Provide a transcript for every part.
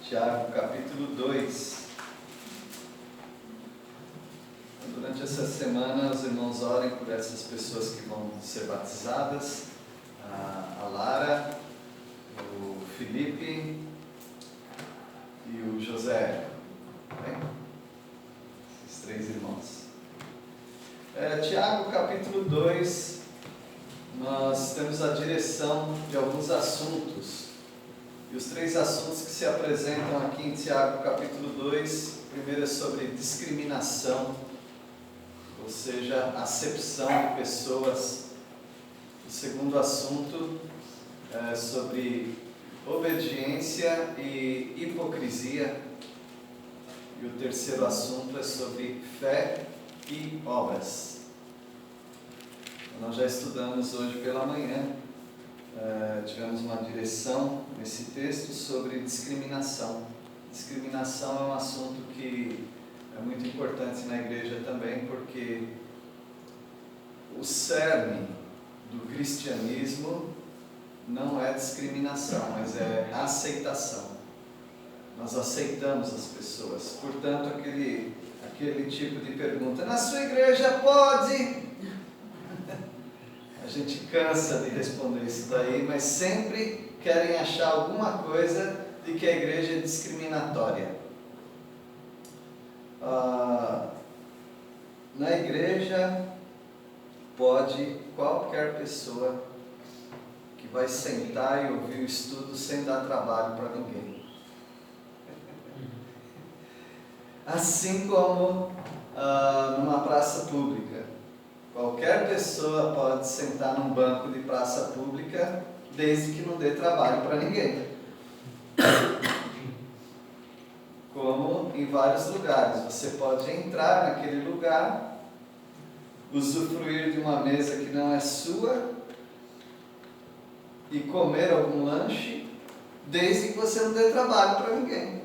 Tiago, capítulo 2. Durante essa semana, os irmãos orem por essas pessoas que vão ser batizadas, a Lara, o Felipe e o José. Bem? Esses três irmãos. Tiago, capítulo 2, nós temos a direção de alguns assuntos. E os três assuntos que se apresentam aqui em Tiago, capítulo 2, o primeiro é sobre discriminação, ou seja, acepção de pessoas. O segundo assunto é sobre obediência e hipocrisia. E o terceiro assunto é sobre fé e obras. Nós já estudamos hoje pela manhã, tivemos uma direção nesse texto sobre discriminação. Discriminação é um assunto que é muito importante na igreja também, porque o cerne do cristianismo não é discriminação, mas é aceitação. Nós aceitamos as pessoas. Portanto, aquele tipo de pergunta: na sua igreja pode? A gente cansa de responder isso daí, mas sempre querem achar alguma coisa de que a igreja é discriminatória. Na igreja pode qualquer pessoa que vai sentar e ouvir o estudo sem dar trabalho para ninguém. Assim como numa praça pública. Qualquer pessoa pode sentar num banco de praça pública, desde que não dê trabalho para ninguém. Como em vários lugares, você pode entrar naquele lugar, usufruir de uma mesa que não é sua e comer algum lanche, desde que você não dê trabalho para ninguém.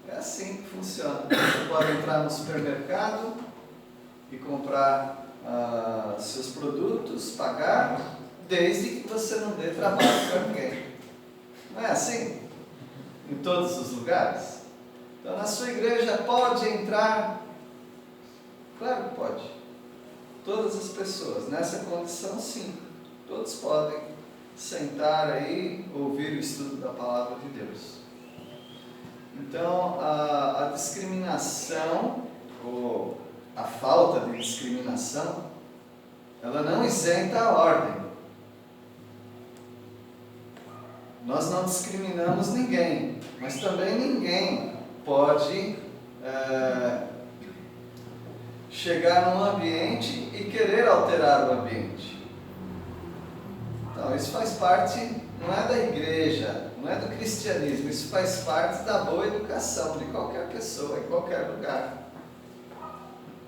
É assim que funciona. Você pode entrar no supermercado e comprar seus produtos, pagar, desde que você não dê trabalho para ninguém. Não é assim? Em todos os lugares? Então, na sua igreja pode entrar? Claro que pode. Todas as pessoas, nessa condição, sim. Todos podem sentar aí, ouvir o estudo da palavra de Deus. Então, a discriminação, ou a falta de discriminação, ela não isenta a ordem. Nós não discriminamos ninguém, mas também ninguém pode chegar num ambiente e querer alterar o ambiente. Então, isso faz parte, não é da igreja, não é do cristianismo, isso faz parte da boa educação de qualquer pessoa, em qualquer lugar.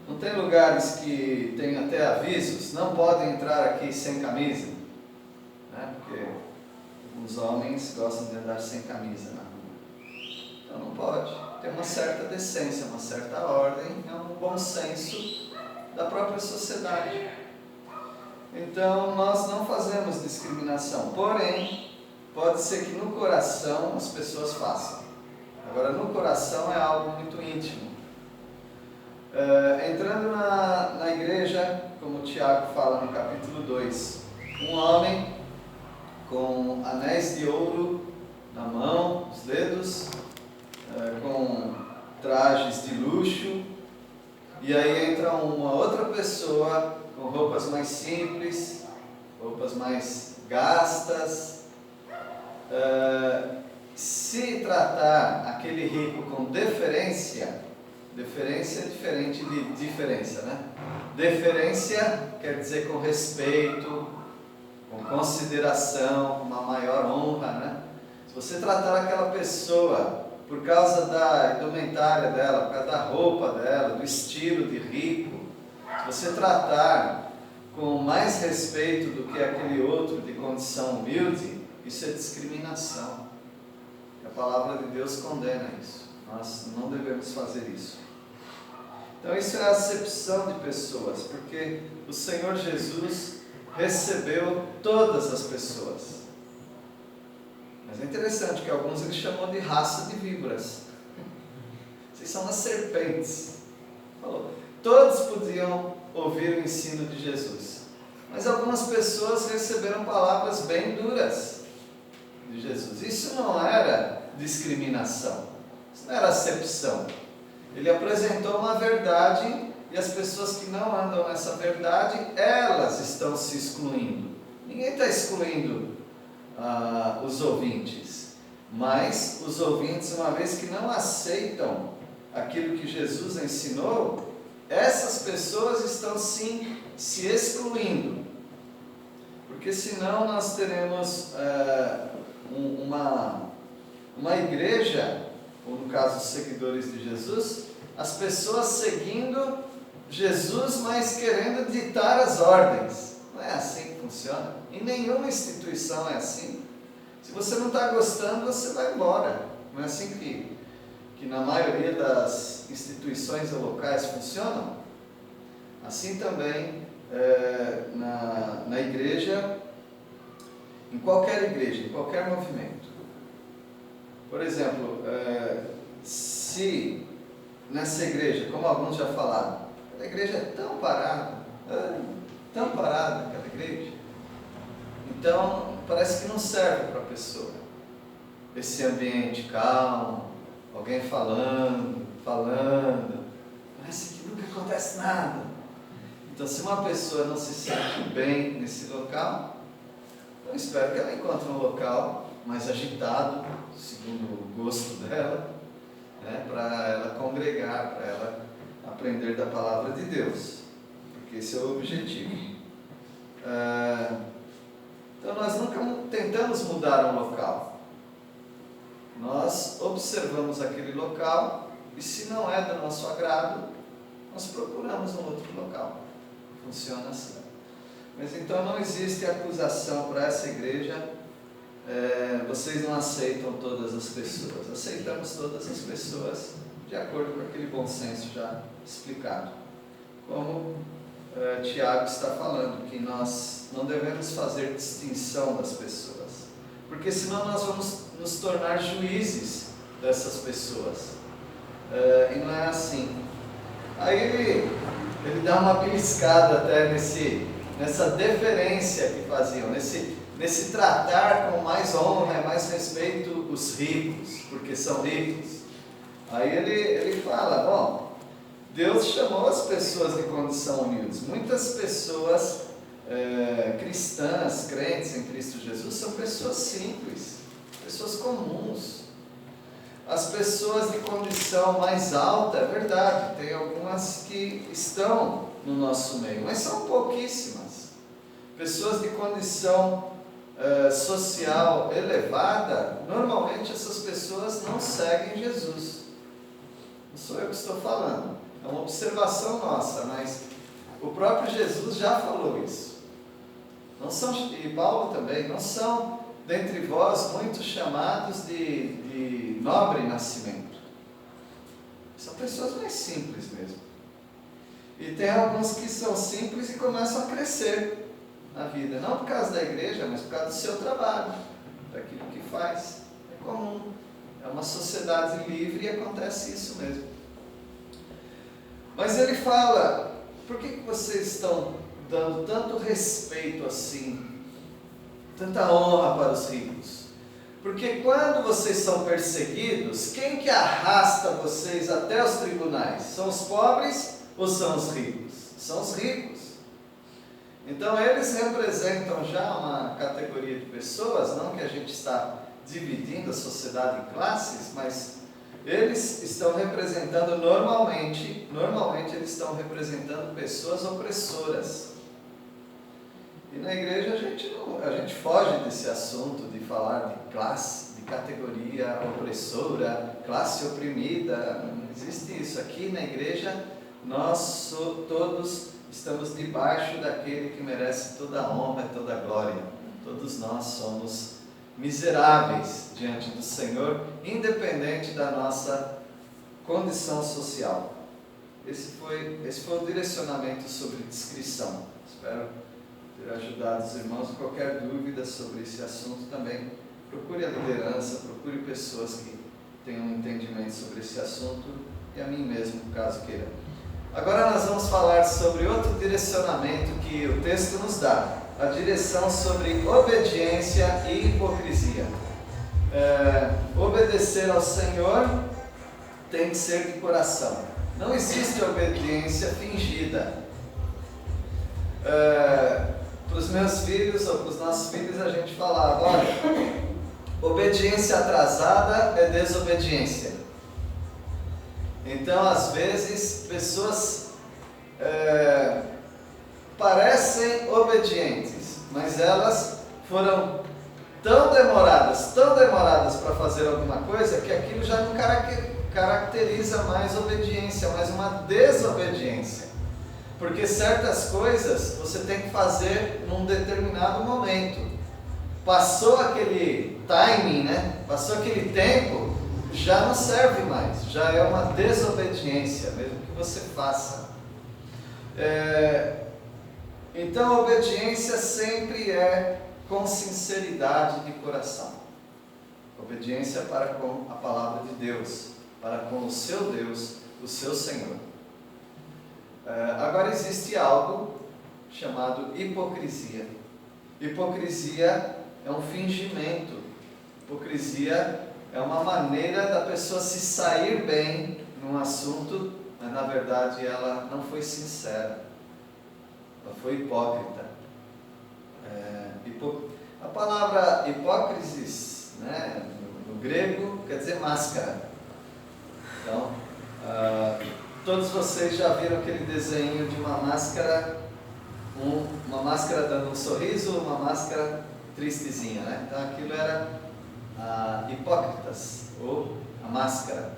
Não tem lugares que tem até avisos, não podem entrar aqui sem camisa, né? Porque os homens gostam de andar sem camisa na rua. Então não pode. Tem uma certa decência, uma certa ordem, é um bom senso da própria sociedade. Então nós não fazemos discriminação, porém, pode ser que no coração as pessoas façam. Agora, no coração é algo muito íntimo. Entrando na igreja, como o Tiago fala no capítulo 2, um homem com anéis de ouro na mão, nos dedos, com trajes de luxo, e aí entra uma outra pessoa com roupas mais simples, roupas mais gastas. Se tratar aquele rico com deferência é diferente de diferença, né? Deferência quer dizer com respeito, com consideração, uma maior honra, né? Se você tratar aquela pessoa por causa da indumentária dela, por causa da roupa dela, do estilo de rico, se você tratar com mais respeito do que aquele outro de condição humilde, isso é discriminação. A palavra de Deus condena isso. Nós não devemos fazer isso. Então isso é a acepção de pessoas, porque o Senhor Jesus recebeu todas as pessoas. Mas é interessante que alguns ele chamou de raça de víboras. Vocês são as serpentes. Falou. Todos podiam ouvir o ensino de Jesus. Mas algumas pessoas receberam palavras bem duras de Jesus. Isso não era discriminação. Isso não era acepção. Ele apresentou uma verdade e as pessoas que não andam nessa verdade, elas estão se excluindo. Ninguém está excluindo os ouvintes. Mas os ouvintes, uma vez que não aceitam aquilo que Jesus ensinou, essas pessoas estão sim se excluindo. Porque senão nós teremos uma igreja, ou no caso os seguidores de Jesus, as pessoas seguindo Jesus, mas querendo ditar as ordens. Não é assim que funciona. Em nenhuma instituição é assim. Se você não está gostando, você vai embora. Não é assim que na maioria das instituições ou locais funcionam? Assim também na igreja, em qualquer igreja, em qualquer movimento. Por exemplo, se nessa igreja, como alguns já falaram, a igreja é tão parada aquela igreja, então parece que não serve para a pessoa. Esse ambiente calmo, alguém falando, parece que nunca acontece nada. Então, se uma pessoa não se sente bem nesse local, eu espero que ela encontre um local mais agitado, segundo o gosto dela, né, para ela congregar, para ela aprender da palavra de Deus, porque esse é o objetivo. Então, nós nunca tentamos mudar um local. Nós observamos aquele local e, se não é do nosso agrado, nós procuramos um outro local. Funciona assim. Mas então não existe acusação para essa igreja. Vocês não aceitam todas as pessoas. Aceitamos todas as pessoas de acordo com aquele bom senso já explicado. Como Tiago está falando, que nós não devemos fazer distinção das pessoas, porque senão nós vamos nos tornar juízes dessas pessoas. E não é assim. Aí ele dá uma beliscada até nessa deferência que faziam, nesse tratar com mais honra e mais respeito os ricos, porque são ricos. Aí ele fala, bom, Deus chamou as pessoas de condição humilde. Muitas pessoas cristãs, crentes em Cristo Jesus, são pessoas simples, pessoas comuns. As pessoas de condição mais alta, é verdade, tem algumas que estão no nosso meio, mas são pouquíssimas. Pessoas de condição social elevada, normalmente essas pessoas não seguem Jesus. Não sou eu que estou falando, é uma observação nossa, mas o próprio Jesus já falou isso. Não são, e Paulo também, não são dentre vós muitos chamados de nobre nascimento. São pessoas mais simples mesmo. E tem alguns que são simples e começam a crescer na vida, não por causa da igreja, mas por causa do seu trabalho, daquilo que faz. É comum, é uma sociedade livre e acontece isso mesmo. Mas ele fala, por que vocês estão dando tanto respeito assim, tanta honra para os ricos? Porque quando vocês são perseguidos, quem que arrasta vocês até os tribunais? São os pobres ou são os ricos? São os ricos. Então eles representam já uma categoria de pessoas, não que a gente está dividindo a sociedade em classes, mas eles estão representando normalmente eles estão representando pessoas opressoras. E na igreja a gente foge desse assunto de falar de classe, de categoria opressora, classe oprimida. Não existe isso. Aqui na igreja nós todos estamos debaixo daquele que merece toda a honra e toda a glória. Todos nós somos miseráveis diante do Senhor, independente da nossa condição social. Esse foi o direcionamento sobre discrição. Espero ter ajudado os irmãos. Qualquer dúvida sobre esse assunto também procure a liderança, procure pessoas que tenham um entendimento sobre esse assunto e a mim mesmo, caso queira. Agora nós vamos falar sobre outro direcionamento que o texto nos dá, a direção sobre obediência e hipocrisia. Obedecer ao Senhor tem que ser de coração. Não existe obediência fingida. Para os meus filhos ou para os nossos filhos a gente falava, olha, obediência atrasada é desobediência. Então às vezes pessoas parecem obedientes, mas elas foram tão demoradas para fazer alguma coisa que aquilo já não caracteriza mais obediência, mas uma desobediência. Porque certas coisas você tem que fazer num determinado momento. Passou aquele timing, Passou aquele tempo, já não serve mais, já é uma desobediência, mesmo que você faça. Então a obediência sempre é com sinceridade de coração. Obediência para com a palavra de Deus, para com o seu Deus, o seu Senhor. Agora existe algo chamado hipocrisia. Hipocrisia é um fingimento. Hipocrisia é uma maneira da pessoa se sair bem num assunto, mas na verdade ela não foi sincera. Ela foi hipócrita. A palavra hipócrisis, no grego, quer dizer máscara. Então, todos vocês já viram aquele desenho de uma máscara, uma máscara dando um sorriso, uma máscara tristezinha, Então aquilo era hipócritas, ou a máscara.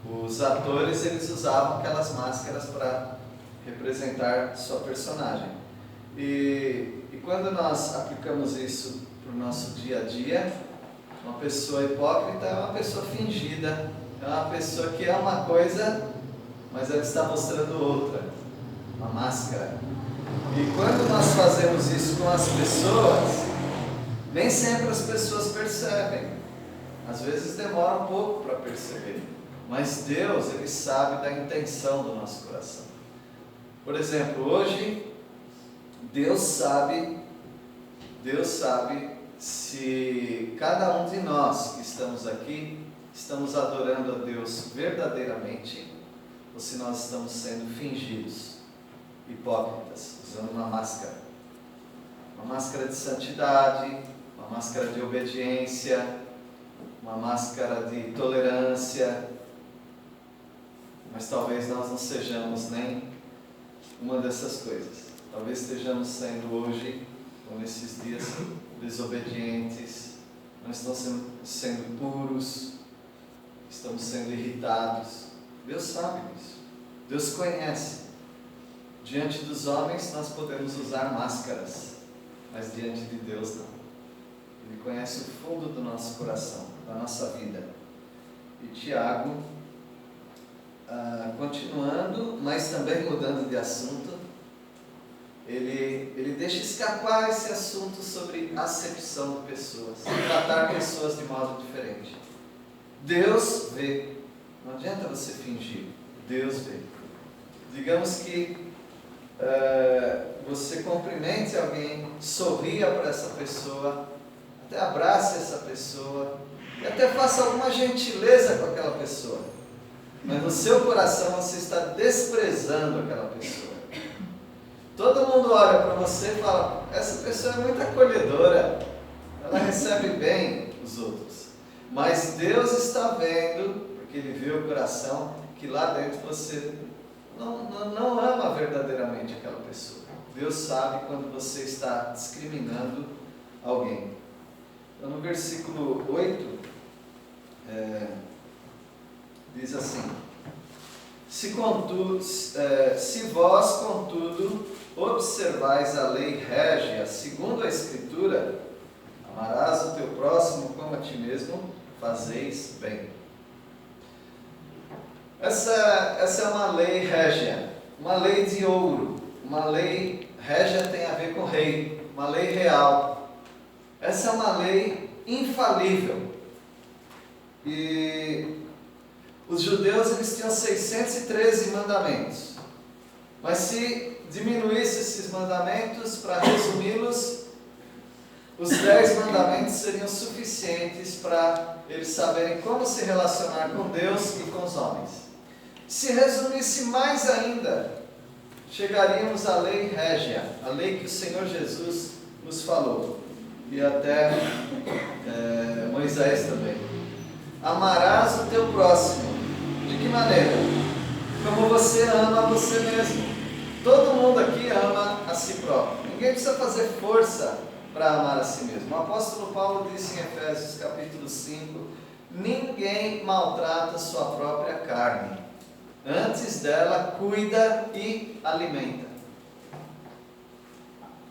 Os atores, eles usavam aquelas máscaras para representar sua personagem. E quando nós aplicamos isso para o nosso dia a dia, uma pessoa hipócrita é uma pessoa fingida, é uma pessoa que é uma coisa, mas ela está mostrando outra, uma máscara. E quando nós fazemos isso com as pessoas, nem sempre as pessoas percebem. Às vezes demora um pouco para perceber, mas Deus, Ele sabe da intenção do nosso coração. Por exemplo, hoje, Deus sabe se cada um de nós que estamos aqui, estamos adorando a Deus verdadeiramente, ou se nós estamos sendo fingidos, hipócritas, usando uma máscara de santidade, uma máscara de obediência, uma máscara de tolerância, mas talvez nós não sejamos nem uma dessas coisas. Talvez estejamos sendo hoje, ou nesses dias, desobedientes, não estamos sendo puros, estamos sendo irritados. Deus sabe disso, Deus conhece. Diante dos homens nós podemos usar máscaras, mas diante de Deus não. Ele conhece o fundo do nosso coração, da nossa vida. E Tiago, continuando, mas também mudando de assunto, ele deixa escapar esse assunto sobre acepção de pessoas, tratar pessoas de modo diferente. Deus vê, não adianta você fingir, Deus vê. Digamos que você cumprimente alguém, sorria para essa pessoa, até abrace essa pessoa, e até faça alguma gentileza com aquela pessoa, mas no seu coração você está desprezando aquela pessoa. Todo mundo olha para você e fala, essa pessoa é muito acolhedora, ela recebe bem os outros, mas Deus está vendo, porque Ele vê o coração, que lá dentro você não ama verdadeiramente aquela pessoa. Deus sabe quando você está discriminando alguém. Então, no versículo 8, diz assim: se vós, contudo, observais a lei régia, segundo a Escritura, amarás o teu próximo como a ti mesmo, fazeis bem. Essa é uma lei régia, uma lei de ouro, uma lei régia tem a ver com rei, uma lei real. Essa é uma lei infalível. E os judeus eles tinham 613 mandamentos. Mas se diminuísse esses mandamentos, para resumi-los, os 10 mandamentos seriam suficientes para eles saberem como se relacionar com Deus e com os homens. Se resumisse mais ainda, chegaríamos à lei régia, a lei que o Senhor Jesus nos falou, e até Moisés também. Amarás o teu próximo. De que maneira? Como você ama a você mesmo. Todo mundo aqui ama a si próprio. Ninguém precisa fazer força para amar a si mesmo. O apóstolo Paulo disse em Efésios capítulo 5, ninguém maltrata sua própria carne. Antes dela, cuida e alimenta.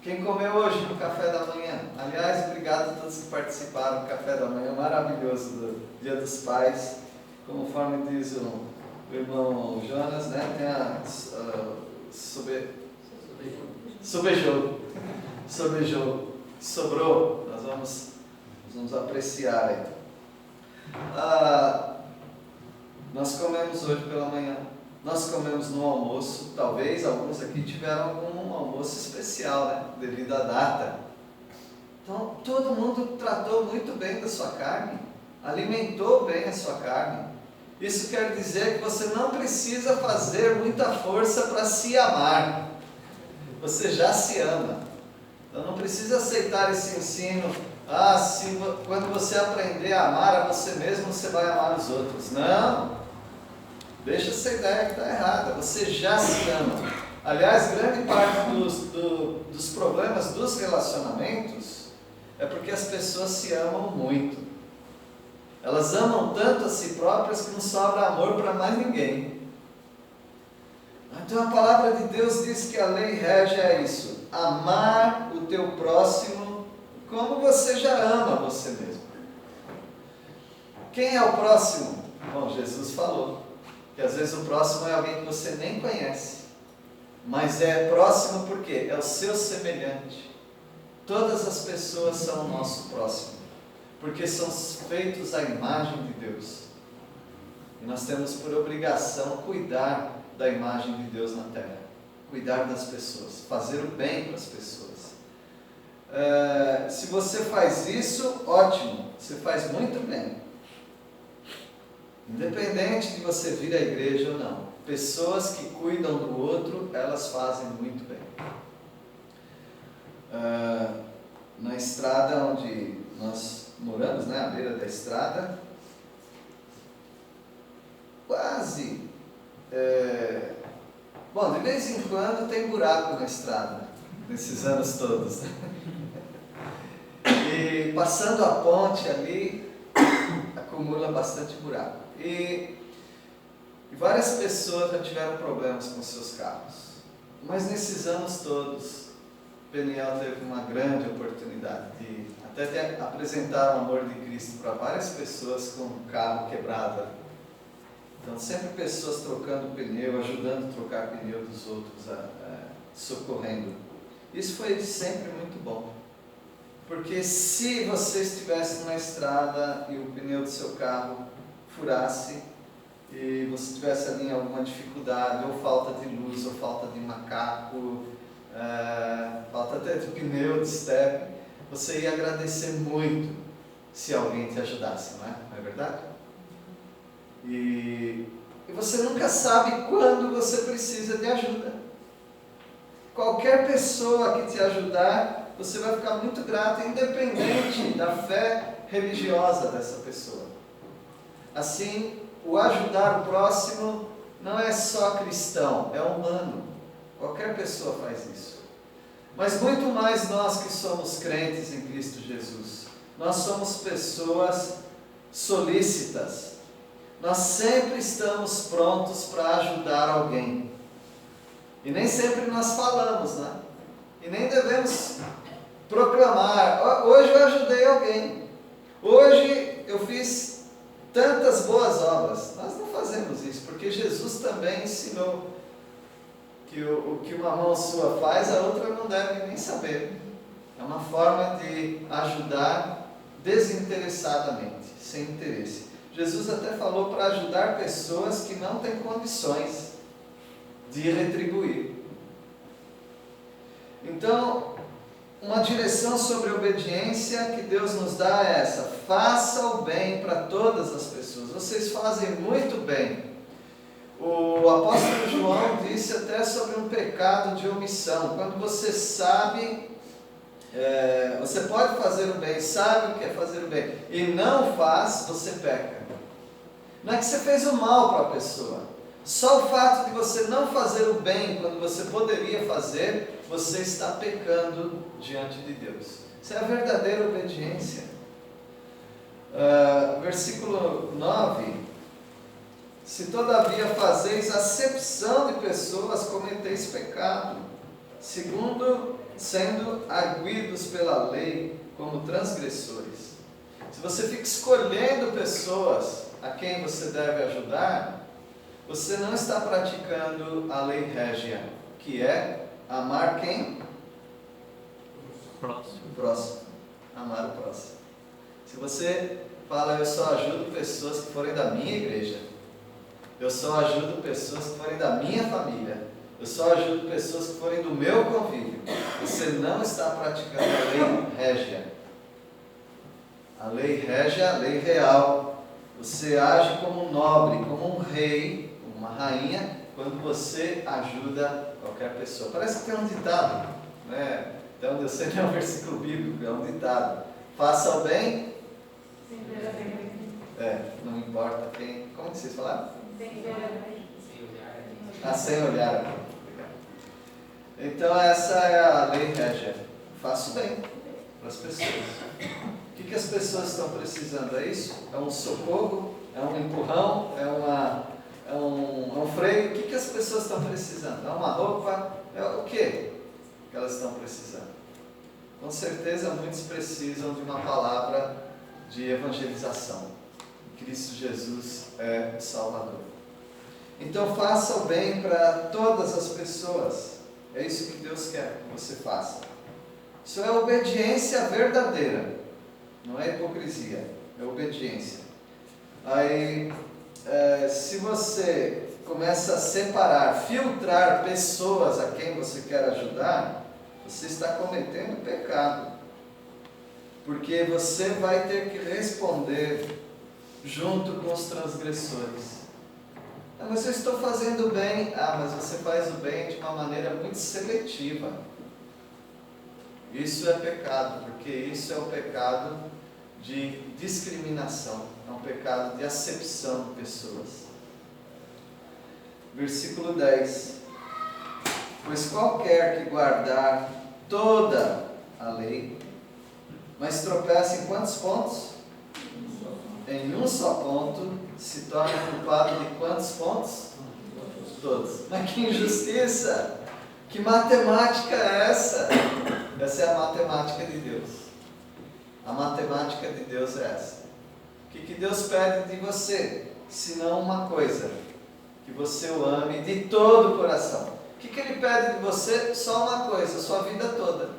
Quem comeu hoje no café da manhã? Aliás, obrigado a todos que participaram do café da manhã maravilhoso do Dia dos Pais. Conforme diz o irmão Jonas, né? Tem a sobejou. Sobrou. Nós vamos apreciar aí. Nós comemos hoje pela manhã. Nós comemos no almoço. Talvez alguns aqui tiveram algum almoço especial, né? Devido à data. Então, todo mundo tratou muito bem da sua carne. Alimentou bem a sua carne. Isso quer dizer que você não precisa fazer muita força para se amar. Você já se ama. Então não precisa aceitar esse ensino. Quando você aprender a amar a você mesmo, você vai amar os outros. Não. Deixa essa ideia que está errada. Você já se ama. Aliás, grande parte dos problemas dos relacionamentos é porque as pessoas se amam muito. Elas amam tanto a si próprias que não sobra amor para mais ninguém. Então a palavra de Deus diz que a lei régia é isso: amar o teu próximo como você já ama você mesmo. Quem é o próximo? Bom, Jesus falou que às vezes o próximo é alguém que você nem conhece, mas é próximo porque é o seu semelhante. Todas as pessoas são o nosso próximo, porque são feitos à imagem de Deus. E nós temos por obrigação cuidar da imagem de Deus na terra. Cuidar das pessoas, fazer o bem para as pessoas. Se você faz isso, ótimo, você faz muito bem. Independente de você vir à igreja ou não. Pessoas que cuidam do outro, elas fazem muito bem. Na estrada onde nós moramos, né, à beira da estrada, quase, de vez em quando tem buraco na estrada, nesses anos todos. E passando a ponte ali, acumula bastante buraco. E várias pessoas já tiveram problemas com seus carros. Mas nesses anos todos, Peniel teve uma grande oportunidade de até apresentar o amor de Cristo para várias pessoas com o carro quebrado. Então sempre pessoas trocando pneu, ajudando a trocar pneu dos outros, socorrendo. Isso foi sempre muito bom. Porque se você estivesse na estrada e o pneu do seu carro furasse, e você tivesse ali alguma dificuldade, ou falta de luz, ou falta de macaco, falta até de pneu, de step, você ia agradecer muito se alguém te ajudasse, não é verdade? E você nunca sabe quando você precisa de ajuda. Qualquer pessoa que te ajudar, você vai ficar muito grato, independente da fé religiosa dessa pessoa. Assim, o ajudar o próximo não é só cristão, é humano. Qualquer pessoa faz isso. Mas muito mais nós que somos crentes em Cristo Jesus. Nós somos pessoas solícitas. Nós sempre estamos prontos para ajudar alguém. E nem sempre nós falamos, né? E nem devemos proclamar: hoje eu ajudei alguém. Hoje eu fiz tantas boas obras. Nós não fazemos isso, porque Jesus também ensinou que o que uma mão sua faz, a outra não deve nem saber. É uma forma de ajudar desinteressadamente, sem interesse. Jesus até falou para ajudar pessoas que não têm condições de retribuir. Então, uma direção sobre obediência que Deus nos dá é essa: faça o bem para todas as pessoas. Vocês fazem muito bem. O apóstolo João disse até sobre um pecado de omissão. Quando você sabe, você pode fazer o bem, sabe o que é fazer o bem, e não faz, você peca. Não é que você fez o mal para a pessoa. Só o fato de você não fazer o bem quando você poderia fazer, você está pecando diante de Deus. Isso é a verdadeira obediência. Versículo 9: se todavia fazeis acepção de pessoas, cometeis pecado, sendo arguidos pela lei como transgressores. Se você fica escolhendo pessoas a quem você deve ajudar, você não está praticando a lei régia, que é amar quem? O próximo. Amar o próximo. Se você fala, eu só ajudo pessoas que forem da minha igreja, eu só ajudo pessoas que forem da minha família, eu só ajudo pessoas que forem do meu convívio, você não está praticando a lei régia. A lei régia é a lei real. Você age como um nobre, como um rei, uma rainha, quando você ajuda qualquer pessoa. Parece que tem um ditado, né? Então, eu sei que é um versículo bíblico, é um ditado: faça o bem, não importa quem. Como que vocês falaram? Sem olhar. Então, essa é a lei régia. Faça o bem para as pessoas. O que as pessoas estão precisando? É isso? É um socorro? É um empurrão? É um freio? O que as pessoas estão precisando? É uma roupa? É o que elas estão precisando? Com certeza muitos precisam de uma palavra de evangelização. Cristo Jesus é o Salvador. Então faça o bem para todas as pessoas. É isso que Deus quer que você faça. Isso é obediência verdadeira. Não é hipocrisia, é obediência. Aí, se você começa a separar, filtrar pessoas a quem você quer ajudar, você está cometendo pecado. Porque você vai ter que responder junto com os transgressores. Mas eu estou fazendo bem. Mas você faz o bem de uma maneira muito seletiva. Isso é pecado, porque isso é o pecado de discriminação, é um pecado de acepção de pessoas. Versículo 10: pois qualquer que guardar toda a lei, mas tropeça em quantos pontos? Em um só ponto, se torna culpado de quantos pontos? Todos. Mas que injustiça! Que matemática é essa? Essa é a matemática de Deus. A matemática de Deus é essa. O que Deus pede de você? Senão uma coisa: que você o ame de todo o coração. O que Ele pede de você? Só uma coisa, a sua vida toda.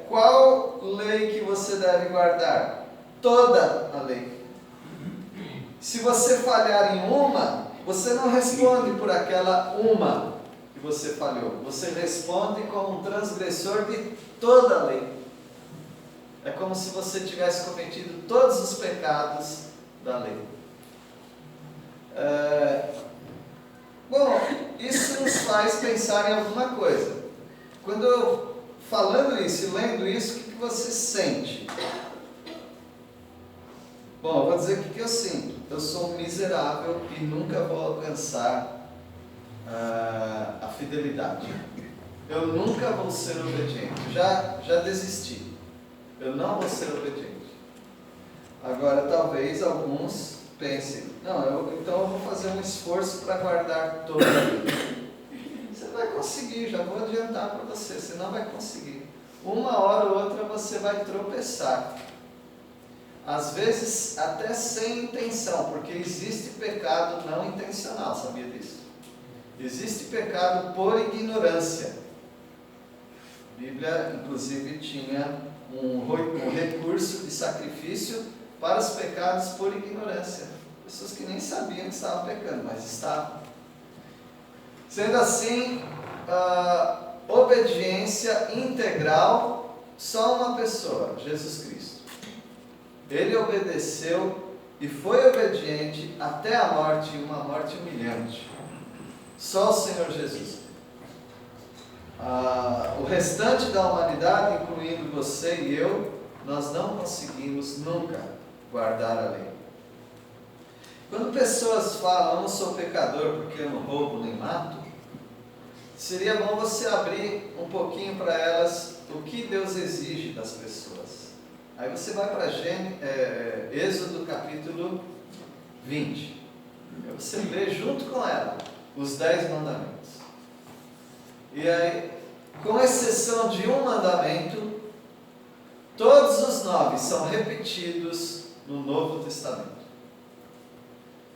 Qual lei que você deve guardar? Toda a lei. Se você falhar em uma, você não responde por aquela uma que você falhou. Você responde como um transgressor de toda a lei. É como se você tivesse cometido todos os pecados da lei. Bom, isso nos faz pensar em alguma coisa. Quando eu falando isso e lendo isso, o que você sente? Bom, eu vou dizer o que eu sinto. Eu sou um miserável e nunca vou alcançar a fidelidade. Eu nunca vou ser obediente. Já desisti. Eu não vou ser obediente. Agora, talvez alguns pensem: não, então eu vou fazer um esforço para guardar toda a lei. Você vai conseguir, já vou adiantar para você, você não vai conseguir. Uma hora ou outra você vai tropeçar. Às vezes até sem intenção, porque existe pecado não intencional, sabia disso? Existe pecado por ignorância. Bíblia, inclusive, tinha um recurso de sacrifício para os pecados por ignorância. Pessoas que nem sabiam que estavam pecando, mas estavam. Sendo assim, obediência integral, só uma pessoa, Jesus Cristo. Ele obedeceu e foi obediente até a morte, uma morte humilhante. Só o Senhor Jesus. O restante da humanidade, incluindo você e eu, nós não conseguimos nunca guardar a lei. Quando pessoas falam, eu não sou pecador porque eu não roubo nem mato, seria bom você abrir um pouquinho para elas o que Deus exige das pessoas. Aí você vai para Êxodo capítulo 20. Aí você lê junto com ela os 10 mandamentos. E aí, com exceção de um mandamento, todos os 9 são repetidos no Novo Testamento.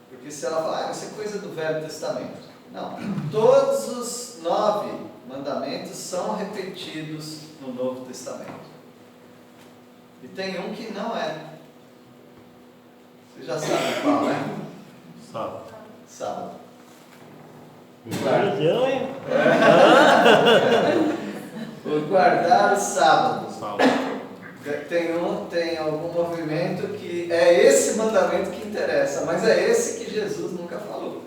Porque se ela falar, isso é coisa do Velho Testamento. Não, todos os 9 mandamentos são repetidos no Novo Testamento. E tem um que não é. Você já sabe qual, né? Sábado. O guardar o sábado. Tem algum movimento que é esse mandamento que interessa, mas é esse que Jesus nunca falou.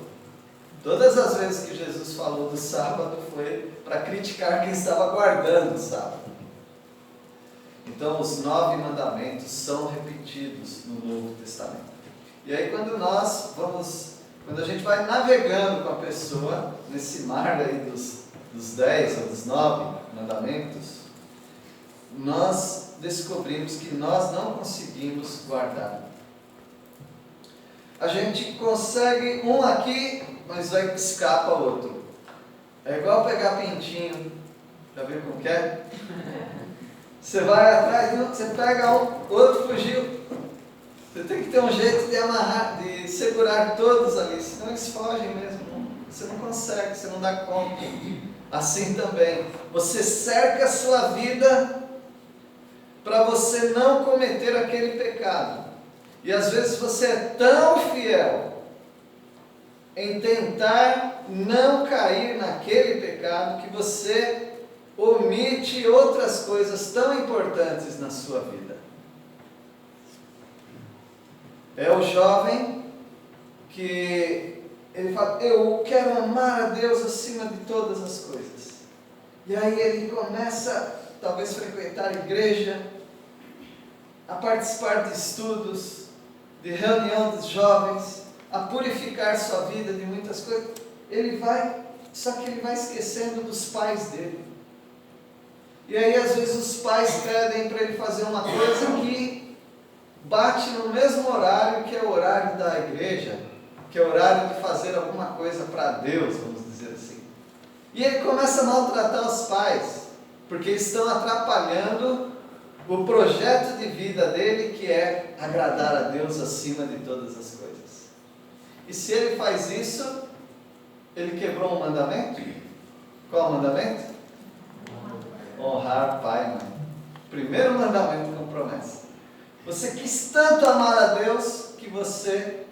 Todas as vezes que Jesus falou do sábado foi para criticar quem estava guardando o sábado. Então os 9 mandamentos são repetidos no Novo Testamento. E aí quando a gente vai navegando com a pessoa nesse mar aí dos 10 ou dos 9 mandamentos, nós descobrimos que nós não conseguimos guardar. A gente consegue um aqui, mas vai escapa outro. É igual pegar pintinho. Já viu como que é? Você vai atrás, você pega um, outro fugiu. Você tem que ter um jeito de amarrar, de segurar todos ali, senão eles fogem mesmo. Você não consegue, você não dá conta. Assim também, você cerca a sua vida para você não cometer aquele pecado. E às vezes você é tão fiel em tentar não cair naquele pecado que você omite outras coisas tão importantes na sua vida. É o jovem que ele fala, eu quero amar a Deus acima de todas as coisas. E aí ele começa, talvez, a frequentar a igreja, a participar de estudos, de reunião dos jovens, a purificar sua vida de muitas coisas. Só que ele vai esquecendo dos pais dele. E aí às vezes os pais pedem para ele fazer uma coisa que bate no mesmo horário que é o horário da igreja, que é o horário de fazer alguma coisa para Deus, vamos dizer assim. E ele começa a maltratar os pais, porque eles estão atrapalhando o projeto de vida dele, que é agradar a Deus acima de todas as coisas. E se ele faz isso, ele quebrou um mandamento? Qual o mandamento? Honrar pai e mãe. Primeiro mandamento com promessa. Você quis tanto amar a Deus que você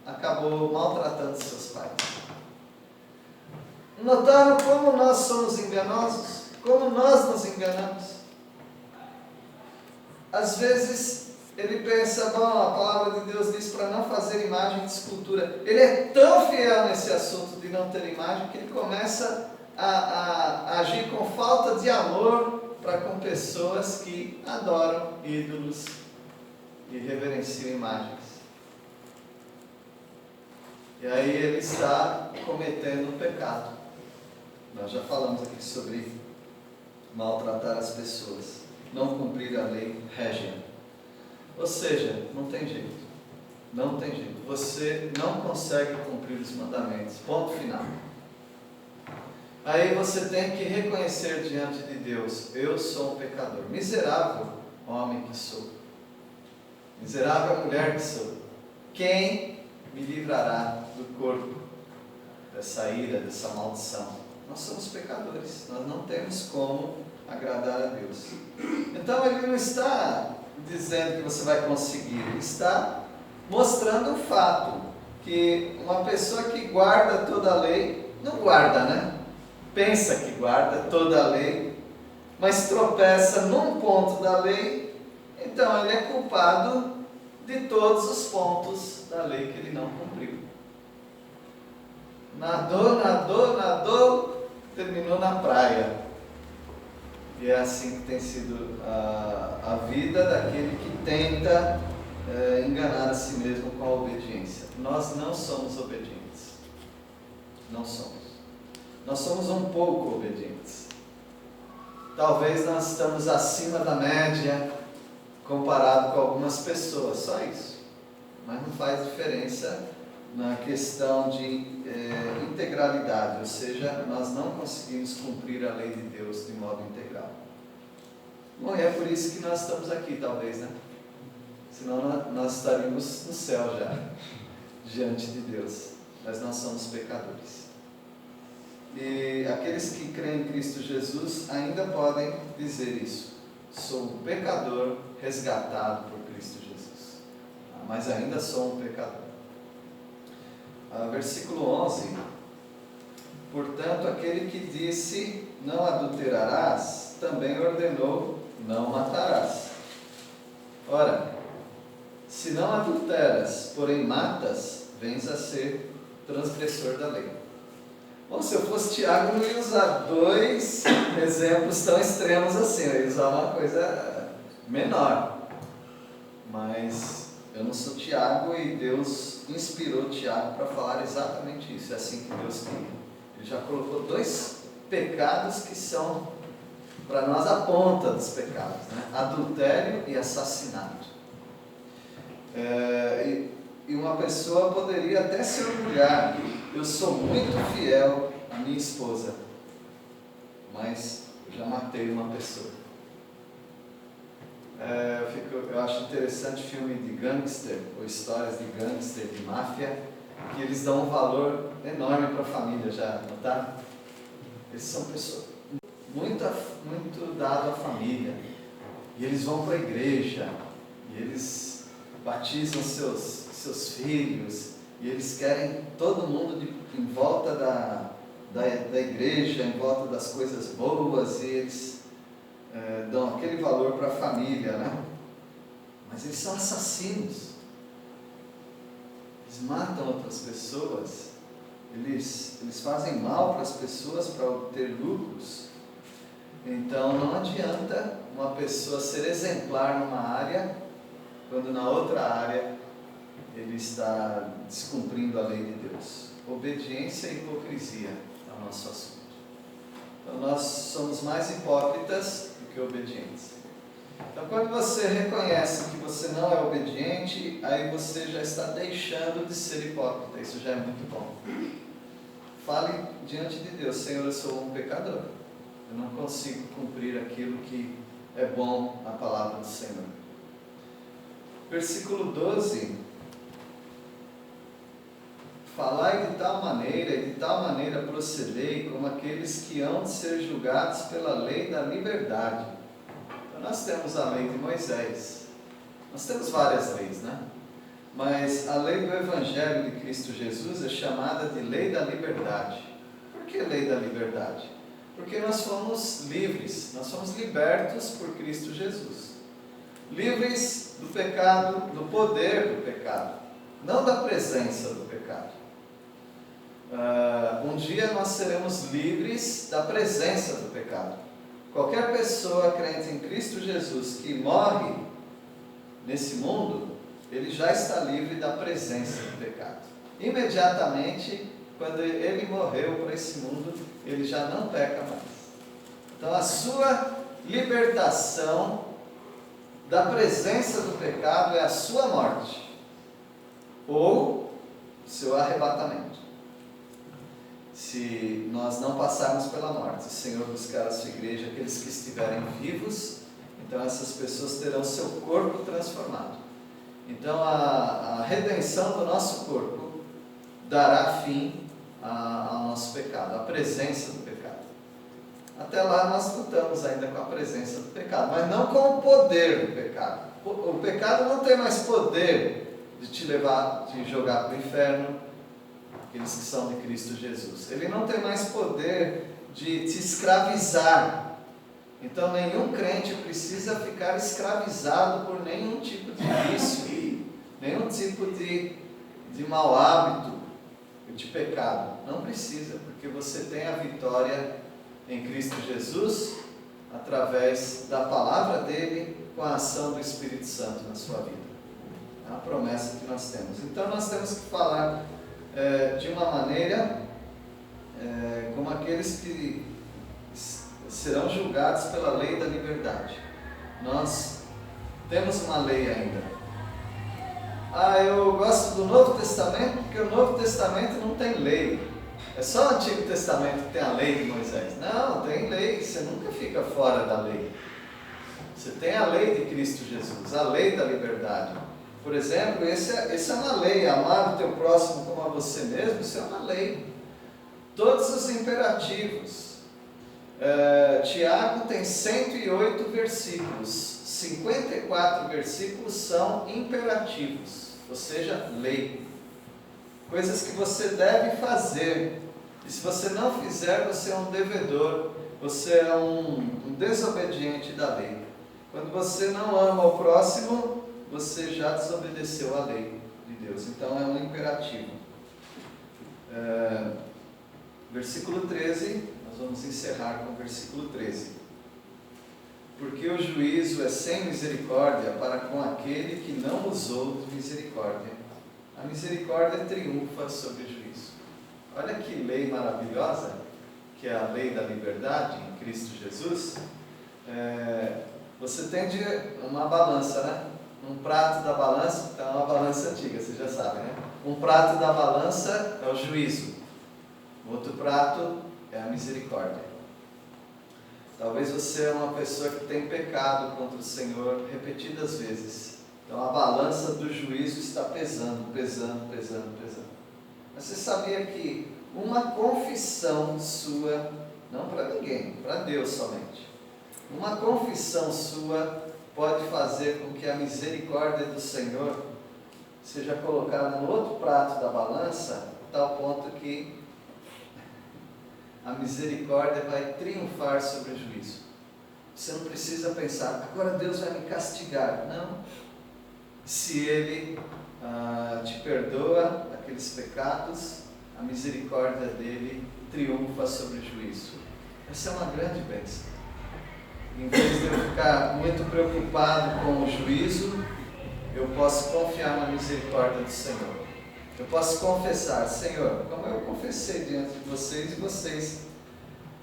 acabou maltratando seus pais. Notaram como nós somos enganosos? Como nós nos enganamos? Às vezes ele pensa, bom, a palavra de Deus diz para não fazer imagem de escultura. Ele é tão fiel nesse assunto de não ter imagem que ele começa a agir com falta de amor para com pessoas que adoram ídolos e reverenciam imagens. E aí ele está cometendo um pecado. Nós já falamos aqui sobre maltratar as pessoas, não cumprir a lei régia. Ou seja, não tem jeito. Não tem jeito. Você não consegue cumprir os mandamentos. Ponto final. Aí você tem que reconhecer diante de Deus, eu sou um pecador. Miserável homem que sou. Miserável mulher que sou. Quem me livrará do corpo, dessa ira, dessa maldição? Nós somos pecadores. Nós não temos como agradar a Deus. Então ele não está dizendo que você vai conseguir, ele está mostrando o fato que uma pessoa que guarda toda a lei, não guarda, né? Pensa que guarda toda a lei, mas tropeça num ponto da lei, então ele é culpado de todos os pontos da lei que ele não cumpriu. Nadou, terminou na praia. E é assim que tem sido a vida daquele que tenta enganar a si mesmo com a obediência. Nós não somos obedientes. Não somos. Nós somos um pouco obedientes. Talvez nós estamos acima da média comparado com algumas pessoas, só isso. Mas não faz diferença na questão de integralidade, ou seja, nós não conseguimos cumprir a lei de Deus de modo integral. Bom, e é por isso que nós estamos aqui, talvez, né? Senão nós estaríamos no céu já, diante de Deus. Mas nós somos pecadores. E aqueles que creem em Cristo Jesus ainda podem dizer isso. Sou um pecador resgatado por Cristo Jesus. Mas ainda sou um pecador. Versículo 11. Portanto, aquele que disse, não adulterarás, também ordenou, não matarás. Ora, se não adulteras, porém matas, vens a ser transgressor da lei. Bom, se eu fosse Tiago, eu não ia usar dois exemplos tão extremos assim, eu ia usar uma coisa menor. Mas eu não sou Tiago e Deus inspirou Tiago para falar exatamente isso. É assim que Deus queria. Ele já colocou dois pecados que são, para nós, a ponta dos pecados, né? Adultério e assassinato. E uma pessoa poderia até se orgulhar. Eu sou muito fiel à minha esposa, mas eu já matei uma pessoa. Eu acho interessante filme de gangster, ou histórias de gangster, de máfia, que eles dão um valor enorme para a família, já notaram? Eles são pessoas muito dadas à família, e eles vão para a igreja, e eles batizam seus filhos, e eles querem todo mundo em volta da igreja, em volta das coisas boas, e eles dão aquele valor para a família, né? Mas eles são assassinos. Eles matam outras pessoas, eles fazem mal para as pessoas para obter lucros. Então não adianta uma pessoa ser exemplar numa área, quando na outra área ele está descumprindo a lei de Deus. Obediência e hipocrisia é o nosso assunto. Então nós somos mais hipócritas do que obedientes. Então quando você reconhece que você não é obediente, aí você já está deixando de ser hipócrita. Isso já é muito bom. Fale diante de Deus: Senhor, eu sou um pecador. Eu não consigo cumprir aquilo que é bom na palavra do Senhor. Versículo 12. Falai de tal maneira e de tal maneira procedei como aqueles que hão de ser julgados pela lei da liberdade. Então nós temos a lei de Moisés. Nós temos várias leis, né? Mas a lei do Evangelho de Cristo Jesus é chamada de lei da liberdade. Por que lei da liberdade? Porque nós fomos livres, nós fomos libertos por Cristo Jesus. Livres do pecado, do poder do pecado, não da presença do pecado. Um dia nós seremos livres da presença do pecado. Qualquer pessoa crente em Cristo Jesus que morre nesse mundo, ele já está livre da presença do pecado. Imediatamente, quando ele morreu para esse mundo, ele já não peca mais. Então a sua libertação da presença do pecado é a sua morte, ou seu arrebatamento. Se nós não passarmos pela morte, o Senhor buscar a sua igreja, aqueles que estiverem vivos, então essas pessoas terão seu corpo transformado. Então a redenção do nosso corpo dará fim ao nosso pecado, à presença do pecado. até lá nós lutamos ainda com a presença do pecado, mas não com o poder do pecado. O pecado não tem mais poder de te levar, de jogar para o inferno, aqueles que são de Cristo Jesus. Ele não tem mais poder de te escravizar. Então nenhum crente precisa ficar escravizado por nenhum tipo de vício, nenhum tipo de mau hábito, de pecado. Não precisa, porque você tem a vitória em Cristo Jesus, através da palavra dele, com a ação do Espírito Santo na sua vida. É uma promessa que nós temos. Então nós temos que falar de uma maneira como aqueles que serão julgados pela lei da liberdade. Nós temos uma lei ainda. Eu gosto do Novo Testamento porque o Novo Testamento não tem lei. É só o Antigo Testamento que tem a lei de Moisés. Não, tem lei, você nunca fica fora da lei. Você tem a lei de Cristo Jesus, a lei da liberdade. Por exemplo, essa é uma lei, amar o teu próximo como a você mesmo, isso é uma lei. Todos os imperativos. Tiago tem 108 versículos, 54 versículos são imperativos, ou seja, lei. Coisas que você deve fazer. E se você não fizer, você é um devedor, você é um desobediente da lei. Quando você não ama o próximo, você já desobedeceu a lei de Deus. Então é um imperativo. Versículo 13, nós vamos encerrar com o versículo 13. Porque o juízo é sem misericórdia para com aquele que não usou de misericórdia. A misericórdia triunfa sobre o juízo. Olha que lei maravilhosa, que é a lei da liberdade em Cristo Jesus. Você tem uma balança, né? Um prato da balança, então é uma balança antiga, você já sabe, né? Um prato da balança é o juízo. O outro prato é a misericórdia. Talvez você é uma pessoa que tem pecado contra o Senhor repetidas vezes. Então a balança do juízo está pesando, pesando, pesando, pesando. Mas você sabia que uma confissão sua, não para ninguém, para Deus somente, uma confissão sua pode fazer com que a misericórdia do Senhor seja colocada no outro prato da balança, a tal ponto que a misericórdia vai triunfar sobre o juízo. Você não precisa pensar, agora Deus vai me castigar. Não. Se Ele te perdoa aqueles pecados, a misericórdia dele triunfa sobre o juízo. Essa é uma grande bênção. Em vez de eu ficar muito preocupado com o juízo, eu posso confiar na misericórdia do Senhor. Eu posso confessar, Senhor, como eu confessei diante de vocês, e vocês,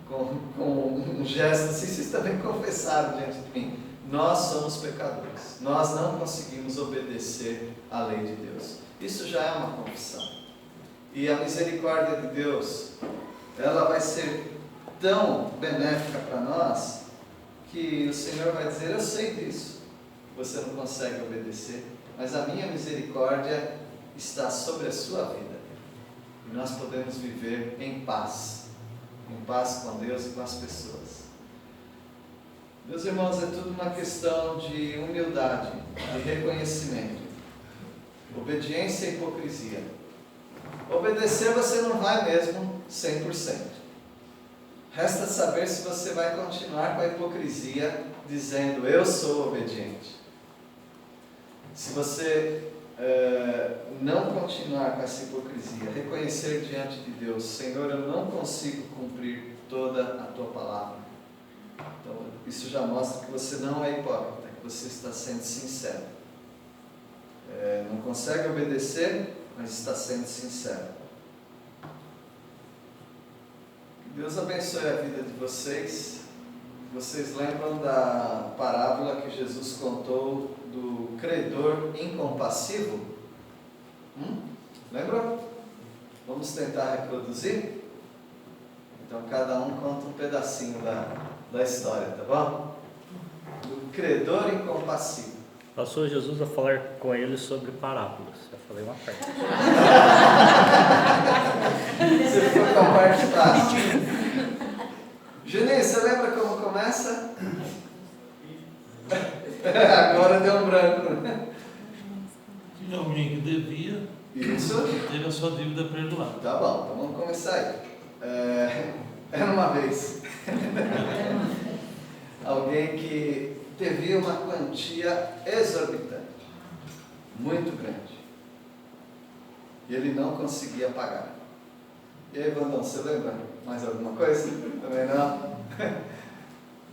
com um gesto assim, vocês também confessaram diante de mim. Nós somos pecadores, nós não conseguimos obedecer à lei de Deus. Isso já é uma confissão. E a misericórdia de Deus, ela vai ser tão benéfica para nós, que o Senhor vai dizer, eu sei disso, você não consegue obedecer, mas a minha misericórdia está sobre a sua vida. E nós podemos viver em paz com Deus e com as pessoas. Meus irmãos, é tudo uma questão de humildade, de reconhecimento, obediência e hipocrisia. Obedecer você não vai mesmo 100%. Resta saber se você vai continuar com a hipocrisia, dizendo, eu sou obediente. Se você não continuar com essa hipocrisia, reconhecer diante de Deus, Senhor, eu não consigo cumprir toda a Tua palavra. Então, isso já mostra que você não é hipócrita, que você está sendo sincero. Não consegue obedecer, mas está sendo sincero. Que Deus abençoe a vida de vocês. Vocês lembram da parábola que Jesus contou do credor incompassivo? Lembram? Vamos tentar reproduzir? Então cada um conta um pedacinho da história, tá bom? Do credor incompassivo. Passou Jesus a falar com ele sobre parábolas. Eu falei uma parte. Você ficou com a parte fácil. Juninho, você lembra como começa? Agora deu um branco. Tinha alguém que devia, Isso. teve a sua dívida perdoada. Tá bom, então vamos começar aí. Era uma vez alguém que devia uma quantia exorbitante, muito grande, e ele não conseguia pagar. E aí, Vandão, você lembra mais alguma coisa? Também não?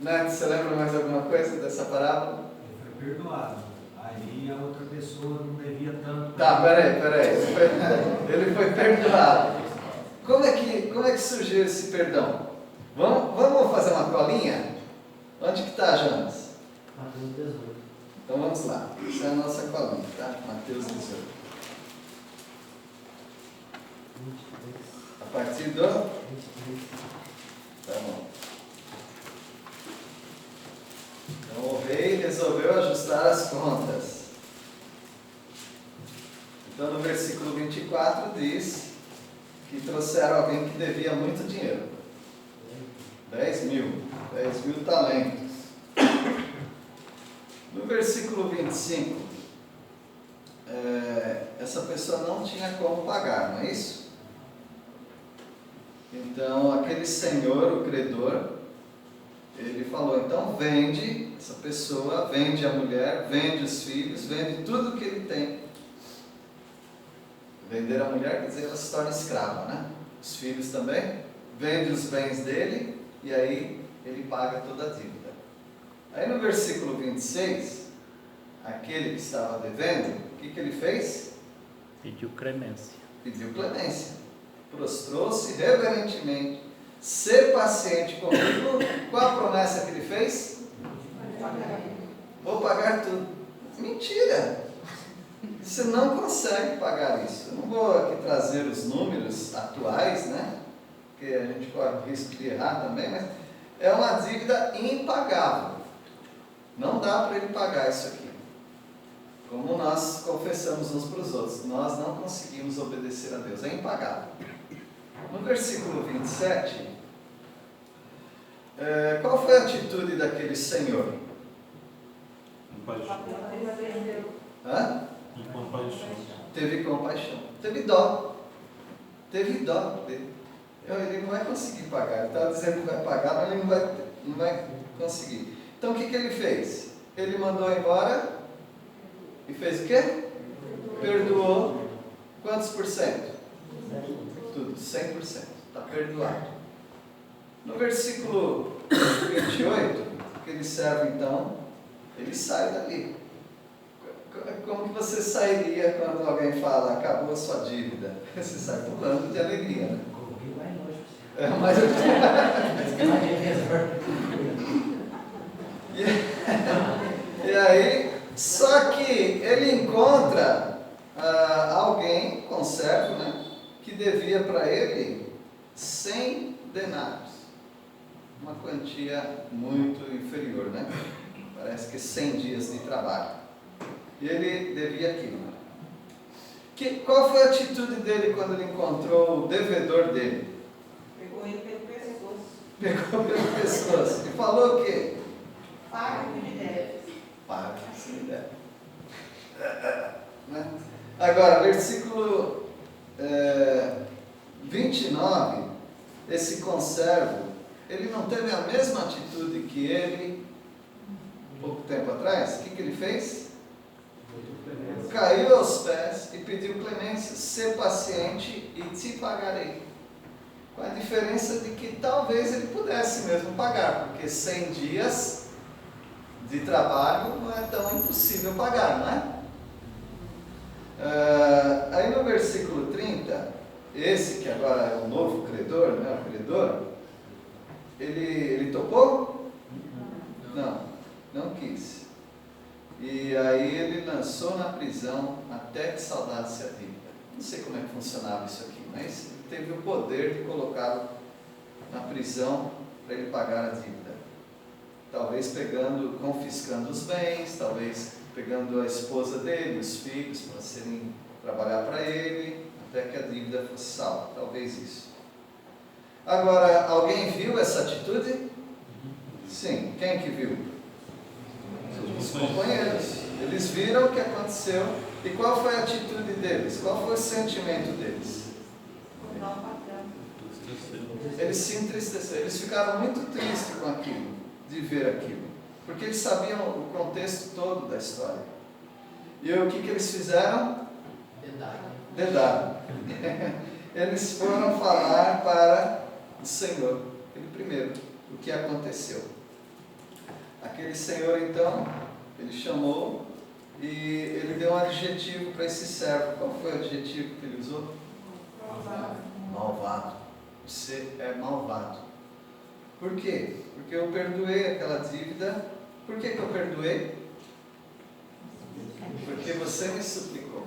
Neto, você lembra mais alguma coisa dessa parábola? Ele foi perdoado. Aí a outra pessoa não devia tanto. Tá, peraí. Ele foi perdoado. Como é que surgiu esse perdão? Vamos fazer uma colinha? Onde que está, Jonas? Mateus 18. Então vamos lá. Essa é a nossa colinha, tá? Mateus 18. 23. A partir do... 23. Tá bom. Então o rei resolveu ajustar as contas. Então no versículo 24 diz que trouxeram alguém que devia muito dinheiro. 10 mil talentos. No versículo 25, essa pessoa não tinha como pagar, não é isso? Então aquele senhor, o credor, ele falou, então vende essa pessoa, vende a mulher, vende os filhos, vende tudo que ele tem. Vender a mulher quer dizer ela se torna escrava, né? Os filhos também, vende os bens dele e aí ele paga toda a dívida. Aí no versículo 26, aquele que estava devendo, o que ele fez? Pediu clemência. Pediu clemência. Prostrou-se reverentemente. Ser paciente comigo. Qual a promessa que ele fez? Vou pagar tudo. Mentira! Você não consegue pagar isso. Eu não vou aqui trazer os números atuais, né? Porque a gente corre o risco de errar também, mas é uma dívida impagável. Não dá para ele pagar isso aqui. Como nós confessamos uns para os outros, nós não conseguimos obedecer a Deus. É impagável. No versículo 27, qual foi a atitude daquele senhor? Compaixão. Hã? E compaixão. Teve compaixão, teve dó dele. Ele não vai conseguir pagar. Ele estava dizendo que vai pagar, mas ele não vai conseguir. Então o que ele fez? Ele mandou embora e fez o quê? Perdoou quantos por cento? Tudo, 100%. Está perdoado. No versículo 28, aquele servo então, ele sai dali. Como que você sairia quando alguém fala, acabou a sua dívida? Você sai pulando de alegria, né? Corri lá em longe. Mas e aí, só que ele encontra alguém, conservo, né? Que devia para ele 100 denários. Uma quantia muito inferior, né? Parece que 100 dias de trabalho. E ele devia aquilo. Qual foi a atitude dele quando ele encontrou o devedor dele? Pegou ele pelo pescoço. Pegou pelo pescoço e falou o quê? Paga o que me deve. Paga o que me deve. Né? Agora, versículo 29, esse conservo, ele não teve a mesma atitude que ele, pouco tempo atrás. O que ele fez? Caiu aos pés e pediu clemência, ser paciente e te pagarei. Com a diferença de que talvez ele pudesse mesmo pagar, porque 100 dias de trabalho não é tão impossível pagar, não é? Aí no versículo 30, esse que agora é o novo credor, né, o credor, ele topou? Não quis. E aí ele lançou na prisão até que saudasse a dívida. Não sei como é que funcionava isso aqui, mas ele teve o poder de colocá-lo na prisão para ele pagar a dívida. Talvez confiscando os bens, talvez pegando a esposa dele, os filhos, para serem trabalhar para ele, até que a dívida fosse salva. Talvez isso. Agora, alguém viu essa atitude? Sim. Quem que viu? Os companheiros. Eles viram o que aconteceu. E qual foi a atitude deles? Qual foi o sentimento deles? Não, patrão. Eles se entristeceram. Eles ficaram muito tristes com aquilo, de ver aquilo. Porque eles sabiam o contexto todo da história. E o que eles fizeram? Dedaram. Eles foram falar para o Senhor. Ele primeiro, o que aconteceu. Aquele Senhor, então, ele chamou e ele deu um adjetivo para esse servo. Qual foi o adjetivo que ele usou? Malvado. Você é malvado. Por quê? Porque eu perdoei aquela dívida. Por que eu perdoei? Porque você me suplicou.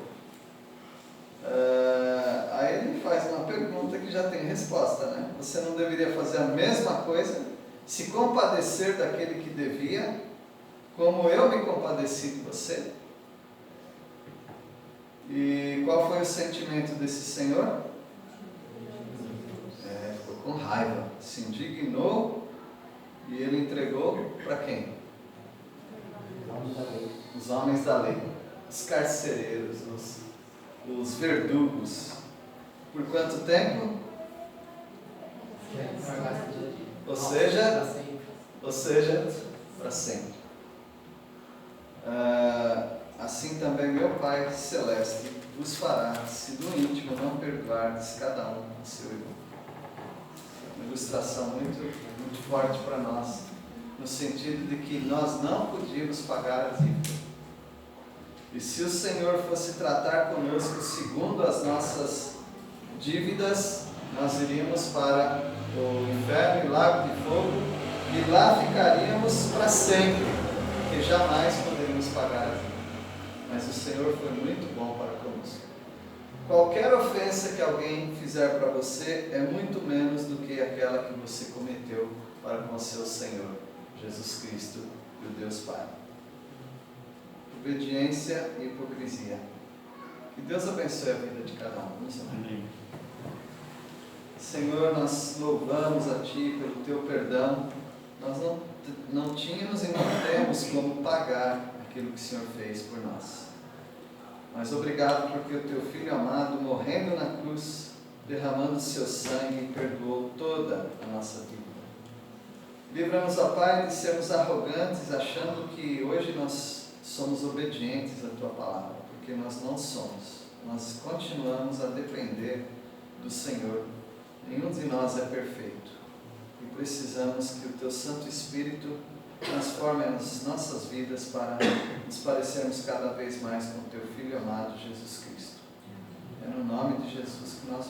Aí ele faz uma pergunta que já tem resposta, né? Você não deveria fazer a mesma coisa, se compadecer daquele que devia, como eu me compadeci de você? E qual foi o sentimento desse senhor? Ficou com raiva, se indignou e ele entregou para quem? Os homens da lei, os carcereiros, os verdugos. Por quanto tempo? Ou seja, para sempre. Assim também meu Pai Celeste vos fará, se do íntimo não perdoardes cada um o seu irmão. Uma ilustração muito forte para nós, no sentido de que nós não podíamos pagar a dívida. E se o Senhor fosse tratar conosco segundo as nossas dívidas, nós iríamos para o inferno e lago de fogo, e lá ficaríamos para sempre, porque jamais poderíamos pagar a dívida. Mas o Senhor foi muito bom para conosco. Qualquer ofensa que alguém fizer para você é muito menos do que aquela que você cometeu para com o seu Senhor, Jesus Cristo e o Deus Pai. Obediência e hipocrisia. Que Deus abençoe a vida de cada um. Vamos orar. Amém. Senhor, nós louvamos a Ti pelo Teu perdão. Nós não tínhamos e não temos como pagar aquilo que o Senhor fez por nós. Mas obrigado porque o Teu Filho amado, morrendo na cruz, derramando o Seu sangue, perdoou toda a nossa vida. Livra-nos, ó Pai, de sermos arrogantes, achando que hoje nós somos obedientes à Tua palavra, porque nós não somos. Nós continuamos a depender do Senhor. Nenhum de nós é perfeito. E precisamos que o Teu Santo Espírito transforme as nossas vidas para nos parecermos cada vez mais com o Teu Filho amado, Jesus Cristo. É no nome de Jesus que nós